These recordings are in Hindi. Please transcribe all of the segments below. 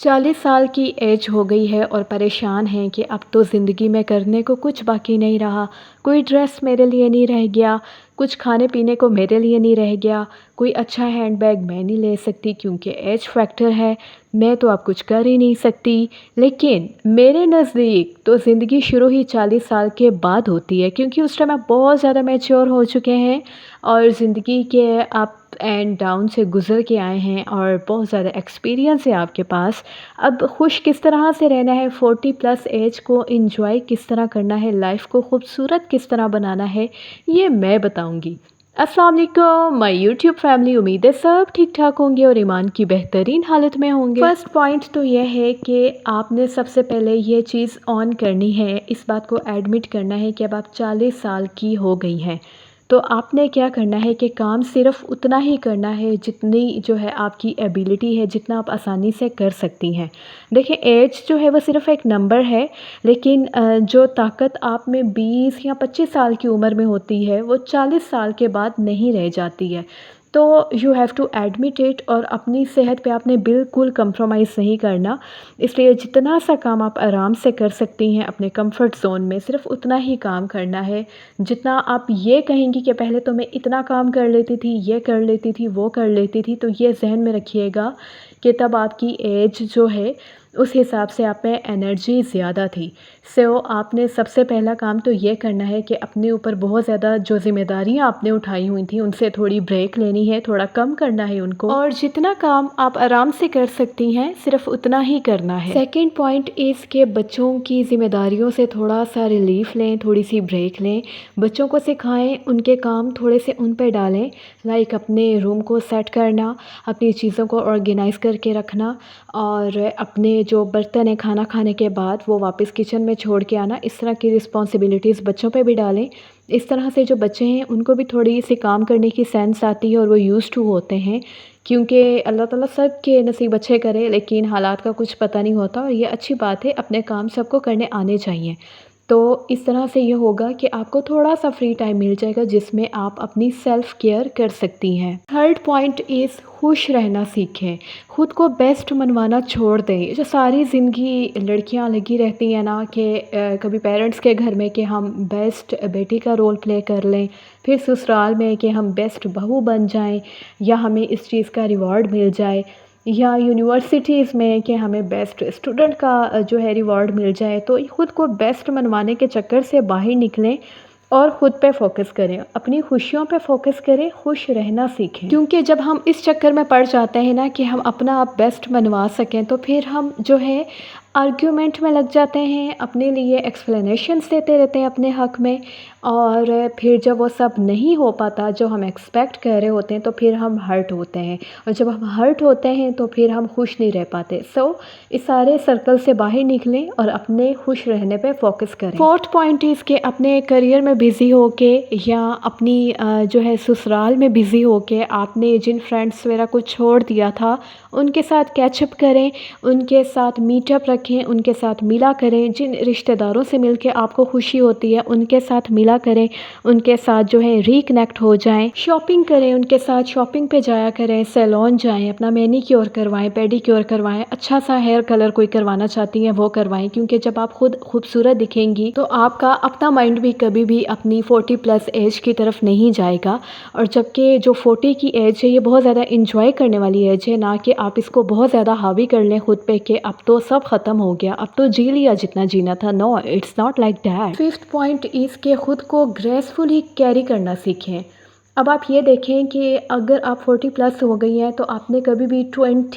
40 साल की एज हो गई है और परेशान हैं कि अब तो ज़िंदगी में करने को कुछ बाकी नहीं रहा। कोई ड्रेस मेरे लिए नहीं रह गया, कुछ खाने पीने को मेरे लिए नहीं रह गया, कोई अच्छा हैंडबैग मैं नहीं ले सकती क्योंकि एज फैक्टर है। मैं तो अब कुछ कर ही नहीं सकती। लेकिन मेरे नज़दीक तो ज़िंदगी शुरू ही 40 साल के बाद होती है, क्योंकि उस टाइम आप बहुत ज़्यादा मैच्योर हो चुके हैं और ज़िंदगी के अप एंड डाउन से गुज़र के आए हैं और बहुत ज़्यादा एक्सपीरियंस है आपके पास। अब खुश किस तरह से रहना है, 40 प्लस एज को एंजॉय किस तरह करना है, लाइफ को खूबसूरत किस तरह बनाना है, ये मैं बताऊंगी। अस्सलाम वालेकुम माय यूट्यूब फैमिली, उम्मीद है सब ठीक ठाक होंगे और ईमान की बेहतरीन हालत में होंगे। फर्स्ट पॉइंट तो यह है कि आपने सबसे पहले ये चीज़ ऑन करनी है, इस बात को एडमिट करना है कि अब आप 40 साल की हो गई हैं। तो आपने क्या करना है कि काम सिर्फ़ उतना ही करना है जितनी जो है आपकी एबिलिटी है, जितना आप आसानी से कर सकती हैं। देखिए, एज जो है वो सिर्फ़ एक नंबर है, लेकिन जो ताकत आप में 20 या 25 साल की उम्र में होती है वो 40 साल के बाद नहीं रह जाती है। तो you have to admit it, और अपनी सेहत पे आपने बिल्कुल कंप्रोमाइज़ नहीं करना। इसलिए जितना सा काम आप आराम से कर सकती हैं अपने कंफर्ट ज़ोन में, सिर्फ उतना ही काम करना है। जितना आप ये कहेंगी कि पहले तो मैं इतना काम कर लेती थी, ये कर लेती थी, वो कर लेती थी, तो ये ज़हन में रखिएगा कि तब आपकी एज जो है उस हिसाब से आप में एनर्जी ज़्यादा थी। सो आपने सबसे पहला काम तो ये करना है कि अपने ऊपर बहुत ज़्यादा जो ज़िम्मेदारियाँ आपने उठाई हुई थी उनसे थोड़ी ब्रेक लेनी है, थोड़ा कम करना है उनको, और जितना काम आप आराम से कर सकती हैं सिर्फ उतना ही करना है। सेकंड पॉइंट इज़ के बच्चों की ज़िम्मेदारियों से थोड़ा सा रिलीफ लें, थोड़ी सी ब्रेक लें। बच्चों को सिखाएं, उनके काम थोड़े से उन पे डालें, लाइक अपने रूम को सेट करना, अपनी चीज़ों को ऑर्गेनाइज़ करके रखना, और अपने जो बर्तन है खाना खाने के बाद वो वापस किचन में छोड़ के आना। इस तरह की रिस्पॉन्सिबिलिटीज़ बच्चों पे भी डालें। इस तरह से जो बच्चे हैं उनको भी थोड़ी सी काम करने की सेंस आती है और वो यूज़ टू होते हैं, क्योंकि अल्लाह ताला सब के नसीब अच्छे करे, लेकिन हालात का कुछ पता नहीं होता और ये अच्छी बात है, अपने काम सबको करने आने चाहिए। तो इस तरह से ये होगा कि आपको थोड़ा सा फ्री टाइम मिल जाएगा जिसमें आप अपनी सेल्फ़ केयर कर सकती हैं। थर्ड पॉइंट इज़ खुश रहना सीखें, खुद को बेस्ट मनवाना छोड़ दें। जो सारी ज़िंदगी लड़कियां लगी रहती हैं ना कि कभी पेरेंट्स के घर में कि हम बेस्ट बेटी का रोल प्ले कर लें, फिर ससुराल में कि हम बेस्ट बहू बन जाएं या हमें इस चीज़ का रिवॉर्ड मिल जाए, या यूनिवर्सिटीज़ में कि हमें बेस्ट स्टूडेंट का जो है रिवॉर्ड मिल जाए। तो खुद को बेस्ट मनवाने के चक्कर से बाहर निकलें और ख़ुद पे फ़ोकस करें, अपनी खुशियों पे फ़ोकस करें, खुश रहना सीखें। क्योंकि जब हम इस चक्कर में पड़ जाते हैं ना कि हम अपना आप बेस्ट मनवा सकें, तो फिर हम जो है आर्ग्यूमेंट में लग जाते हैं, अपने लिए एक्सप्लेनेशंस देते रहते हैं अपने हक़ में, और फिर जब वो सब नहीं हो पाता जो हम एक्सपेक्ट कर रहे होते हैं तो फिर हम हर्ट होते हैं, और जब हम हर्ट होते हैं तो फिर हम खुश नहीं रह पाते। सो इस सारे सर्कल से बाहर निकलें और अपने खुश रहने पे फ़ोकस करें। फोर्थ पॉइंट इज़ कि अपने करियर में बिज़ी होके या अपनी जो है ससुराल में बिज़ी होके आपने जिन फ्रेंड्स वगैरह को छोड़ दिया था उनके साथ कैचअप करें, उनके साथ मीटअप रखें, उनके साथ मिला करें। जिन रिश्तेदारों से मिलके आपको खुशी होती है उनके साथ मिला करें, उनके साथ जो है रिकनेक्ट हो जाएं। शॉपिंग करें, उनके साथ शॉपिंग पे जाया करें, सैलून जाएं, अपना मैनीक्योर करवाएं, पेडीक्योर करवाएं, अच्छा सा हेयर कलर कोई करवाना चाहती हैं वो करवाएं, क्योंकि जब आप खुद खूबसूरत दिखेंगी तो आपका अपना माइंड भी कभी भी अपनी 40 प्लस एज की तरफ नहीं जाएगा। और जबकि जो 40 की एज है ये बहुत ज़्यादा इंजॉय करने वाली एज है, ना कि आप इसको बहुत ज़्यादा हावी कर लें खुद पे कि अब तो सब ख़त्म हो गया, अब तो जी लिया जितना जीना था। No, it's not like that. Fifth point is के खुद को ग्रेसफुली कैरी करना सीखें। अब आप ये देखें कि अगर आप 40 प्लस हो गई हैं तो आपने कभी भी 20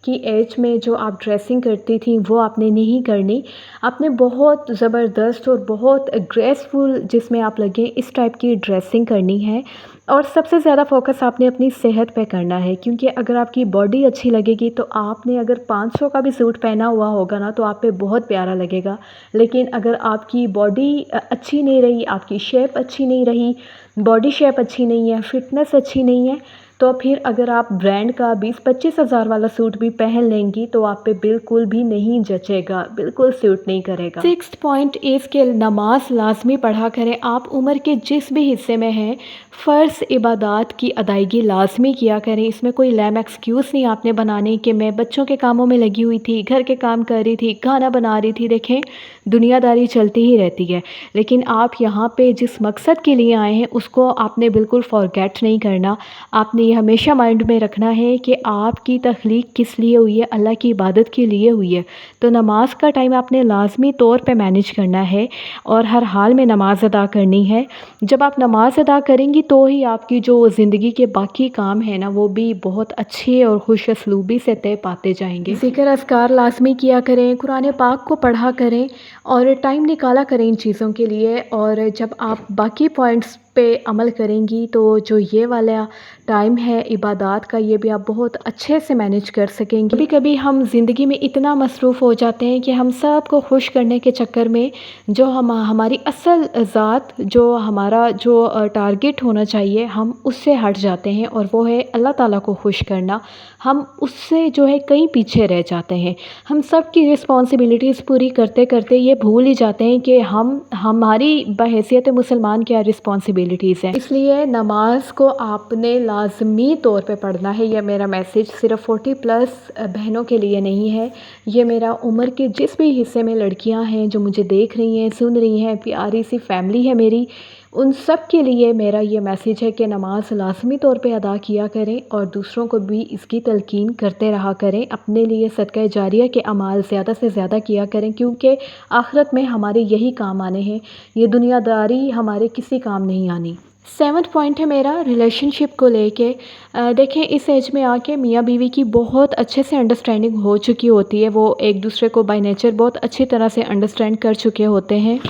की एज में जो आप ड्रेसिंग करती थी वो आपने नहीं करनी। आपने बहुत ज़बरदस्त और बहुत ग्रेसफुल जिसमें आप लगें इस टाइप की ड्रेसिंग करनी है, और सबसे ज़्यादा फोकस आपने अपनी सेहत पे करना है, क्योंकि अगर आपकी बॉडी अच्छी लगेगी तो आपने अगर 500 का भी सूट पहना हुआ होगा ना तो आप पे बहुत प्यारा लगेगा। लेकिन अगर आपकी बॉडी अच्छी नहीं रही, आपकी शेप अच्छी नहीं रही, बॉडी शेप अच्छी नहीं है, फिटनेस अच्छी नहीं है, तो फिर अगर आप ब्रांड का 20-25 हज़ार वाला सूट भी पहन लेंगी तो आप पे बिल्कुल भी नहीं जचेगा, बिल्कुल सूट नहीं करेगा। 6th पॉइंट इज़ कि नमाज लाजमी पढ़ा करें। आप उम्र के जिस भी हिस्से में हैं फ़र्ज़ इबादत की अदायगी लाजमी किया करें। इसमें कोई लैम एक्सक्यूज़ नहीं आपने बनाने कि मैं बच्चों के कामों में लगी हुई थी, घर के काम कर रही थी, खाना बना रही थी। देखें, दुनियादारी चलती ही रहती है, लेकिन आप यहाँ पे जिस मकसद के लिए आए हैं उसको आपने बिल्कुल फॉरगेट नहीं करना। आपने ये हमेशा माइंड में रखना है कि आपकी तख्लीक किस लिए हुई है, अल्लाह की इबादत के लिए हुई है। तो नमाज का टाइम आपने लाजमी तौर पे मैनेज करना है और हर हाल में नमाज अदा करनी है। जब आप नमाज अदा करेंगी तो ही आपकी जो ज़िंदगी के बाकी काम हैं ना, वो भी बहुत अच्छे और खुश असलूबी से तय पाते जाएंगे। ज़िक्र अस्कार लाजमी किया करें, कुरान पाक को पढ़ा करें और टाइम निकाला करें इन चीज़ों के लिए। और जब आप बाकी पॉइंट्स पे अमल करेंगी तो जो ये वाला टाइम है इबादत का, ये भी आप बहुत अच्छे से मैनेज कर सकेंगे। कभी कभी हम ज़िंदगी में इतना मसरूफ़ हो जाते हैं कि हम सब को खुश करने के चक्कर में जो हमारी असल ज़ात, जो हमारा जो टारगेट होना चाहिए, हम उससे हट जाते हैं और वो है अल्लाह ताला को खुश करना। हम उससे जो है कहीं पीछे रह जाते हैं। हम सब की रिस्पॉन्सिबिलिटीज़ पूरी करते करते ये भूल ही जाते हैं कि हमारी बहैसियत मुसलमान क्या रिस्पॉन्सिबिलिटीज़ हैं। इसलिए नमाज को आपने लाजमी तौर पे पढ़ना है। यह मेरा मैसेज सिर्फ 40+ बहनों के लिए नहीं है, ये मेरा उम्र के जिस भी हिस्से में लड़कियां हैं जो मुझे देख रही हैं, सुन रही हैं, प्यारी सी फैमिली है मेरी, उन सब के लिए मेरा ये मैसेज है कि नमाज लाजमी तौर पे अदा किया करें और दूसरों को भी इसकी तलकीन करते रहा करें। अपने लिए सदका जारिया के अमाल ज़्यादा से ज़्यादा किया करें, क्योंकि आखिरत में हमारे यही काम आने हैं। ये दुनियादारी हमारे किसी काम नहीं आनी। 7th पॉइंट है मेरा रिलेशनशिप को लेके। देखें, इस एज में आके मियाँ बीवी की बहुत अच्छे से अंडरस्टैंडिंग हो चुकी होती है। वो एक दूसरे को बाय नेचर बहुत अच्छी तरह से अंडरस्टैंड कर चुके होते हैं।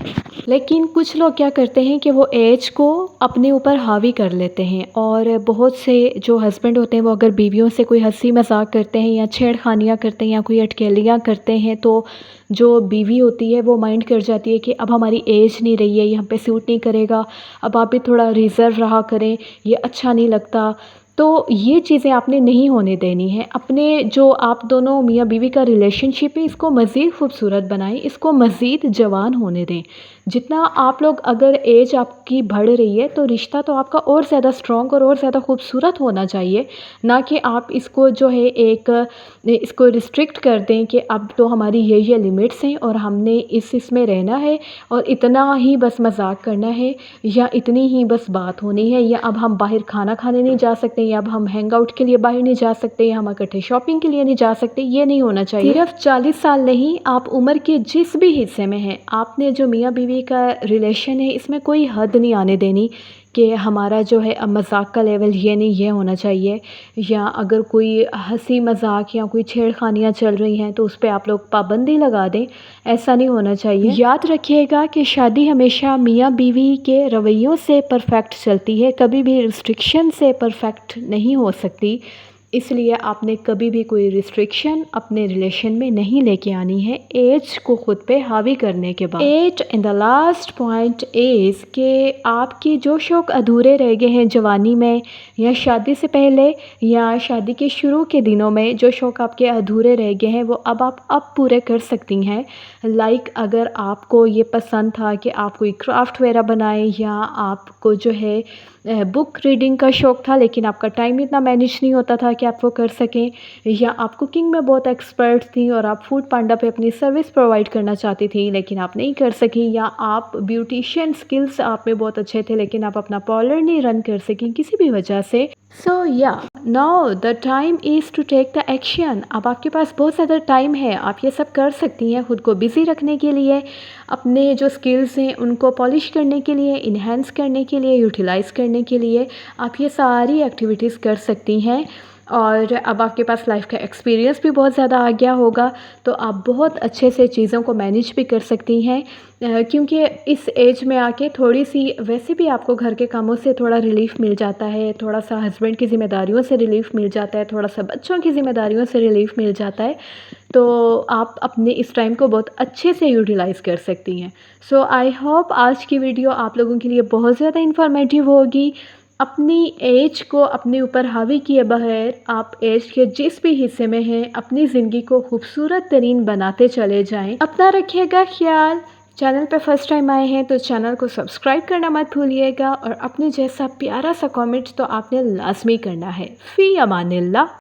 लेकिन कुछ लोग क्या करते हैं कि वो एज को अपने ऊपर हावी कर लेते हैं और बहुत से जो हस्बैंड होते हैं वो अगर बीवियों से कोई हंसी मजाक करते हैं या छेड़खानियाँ करते हैं या कोई अटकेलियाँ करते हैं तो जो बीवी होती है वो माइंड कर जाती है कि अब हमारी एज नहीं रही है, ये हम पे सूट नहीं करेगा, अब आप भी थोड़ा रिज़र्व रहा करें, ये अच्छा नहीं लगता। तो ये चीज़ें आपने नहीं होने देनी है। अपने जो आप दोनों मियाँ बीवी का रिलेशनशिप है इसको मज़ीद खूबसूरत बनाएं, इसको मज़ीद जवान होने दें। जितना आप लोग, अगर एज आपकी बढ़ रही है तो रिश्ता तो आपका और ज़्यादा स्ट्रॉन्ग और ज़्यादा खूबसूरत होना चाहिए, ना कि आप इसको जो है इसको रिस्ट्रिक्ट कर दें कि अब तो हमारी ये लिमिट्स हैं और हमने इसमें रहना है और इतना ही बस मजाक करना है या इतनी ही बस बात होनी है, या अब हम बाहर खाना खाने नहीं जा सकते, या अब हम हैंग आउट के लिए बाहर नहीं जा सकते, या हम इकट्ठे शॉपिंग के लिए नहीं जा सकते। ये नहीं होना चाहिए। सिर्फ 40 साल नहीं, आप उम्र के जिस भी हिस्से में हैं, आपने जो मियाँ बीवी का रिलेशन है इसमें कोई हद नहीं आने देनी कि हमारा जो है अब मजाक का लेवल ये नहीं, ये होना चाहिए। या अगर कोई हंसी मजाक या कोई छेड़खानियाँ चल रही हैं तो उस पर आप लोग पाबंदी लगा दें, ऐसा नहीं होना चाहिए। याद रखिएगा कि शादी हमेशा मियाँ बीवी के रवैयों से परफेक्ट चलती है, कभी भी रिस्ट्रिक्शन से परफेक्ट नहीं हो सकती। इसलिए आपने कभी भी कोई रिस्ट्रिक्शन अपने रिलेशन में नहीं लेके आनी है एज को ख़ुद पे हावी करने के बाद। 8 and the last point is कि आपके जो शौक़ अधूरे रह गए हैं जवानी में या शादी से पहले या शादी के शुरू के दिनों में, जो शौक़ आपके अधूरे रह गए हैं वो अब पूरे कर सकती हैं। लाइक अगर आपको ये पसंद था कि आप कोई क्राफ्ट वगैरह बनाएं, या आपको जो है बुक रीडिंग का शौक़ था लेकिन आपका टाइम इतना मैनेज नहीं होता था कि आप वो कर सकें, या आप कुकिंग में बहुत एक्सपर्ट थी और आप फूड पांडा पे अपनी सर्विस प्रोवाइड करना चाहती थी लेकिन आप नहीं कर सकी, या आप ब्यूटिशियन स्किल्स आप में बहुत अच्छे थे लेकिन आप अपना पार्लर नहीं रन कर सकें किसी भी वजह से। सो या now the time is to take the action. अब आपके पास बहुत ज़्यादा टाइम है, आप ये सब कर सकती हैं ख़ुद को बिज़ी रखने के लिए, अपने जो स्किल्स हैं उनको पॉलिश करने के लिए, इन्हेंस करने के लिए, यूटिलाइज़ करने के लिए आप ये सारी एक्टिविटीज़ कर सकती हैं। और अब आपके पास लाइफ का एक्सपीरियंस भी बहुत ज़्यादा आ गया होगा तो आप बहुत अच्छे से चीज़ों को मैनेज भी कर सकती हैं, क्योंकि इस एज में आके थोड़ी सी वैसे भी आपको घर के कामों से थोड़ा रिलीफ़ मिल जाता है, थोड़ा सा हस्बैंड की ज़िम्मेदारियों से रिलीफ़ मिल जाता है, थोड़ा सा बच्चों की ज़िम्मेदारियों से रिलीफ़ मिल जाता है, तो आप अपने इस टाइम को बहुत अच्छे से यूटिलाइज़ कर सकती हैं। सो आई होप आज की वीडियो आप लोगों के लिए बहुत ज़्यादा इन्फॉर्मेटिव होगी। अपनी एज को अपने ऊपर हावी किए बगैर आप एज के जिस भी हिस्से में हैं अपनी ज़िंदगी को खूबसूरत तरीन बनाते चले जाएं। अपना रखिएगा ख्याल। चैनल पे फर्स्ट टाइम आए हैं तो चैनल को सब्सक्राइब करना मत भूलिएगा और अपने जैसा प्यारा सा कमेंट तो आपने लाजमी करना है। फ़ी अमानिल्लाह।